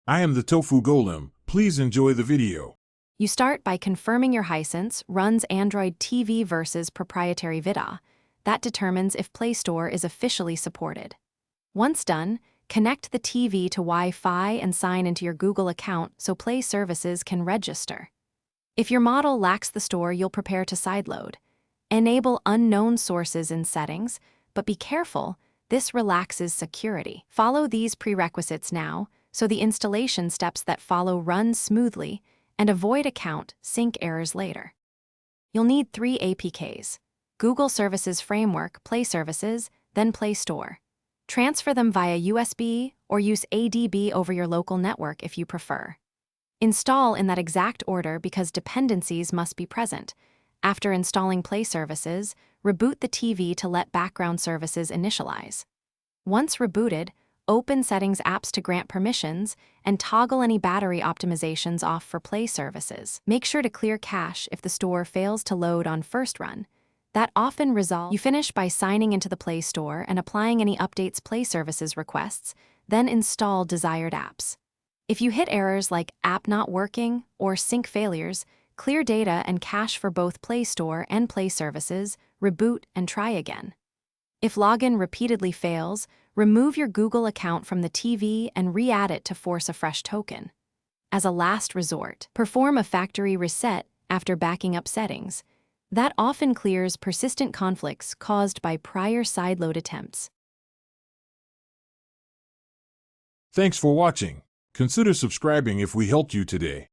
I am the Tofu Golem. Please enjoy the video. You start by confirming your Hisense runs Android TV versus proprietary VIDA. That determines if Play Store is officially supported. Once done, connect the TV to Wi-Fi and sign into your Google account so Play services can register. If your model lacks the store, you'll prepare to sideload. Enable unknown sources in settings, but be careful, this relaxes security. Follow these prerequisites now, so the installation steps that follow run smoothly, and avoid account sync errors later. You'll need 3 APKs: Google Services Framework, Play Services, then Play Store. Transfer them via USB or use ADB over your local network if you prefer. Install in that exact order because dependencies must be present. After installing Play Services, reboot the TV to let background services initialize. Once rebooted, open Settings apps to grant permissions and toggle any battery optimizations off for Play Services. Make sure to clear cache if the store fails to load on first run. That often resolves. You finish by signing into the Play Store and applying any updates Play Services requests, then install desired apps. If you hit errors like app not working or sync failures, clear data and cache for both Play Store and Play Services, reboot and try again. If login repeatedly fails, remove your Google account from the TV and re-add it to force a fresh token. As a last resort, perform a factory reset after backing up settings. That often clears persistent conflicts caused by prior sideload attempts. Thanks for watching. Consider subscribing if we helped you today.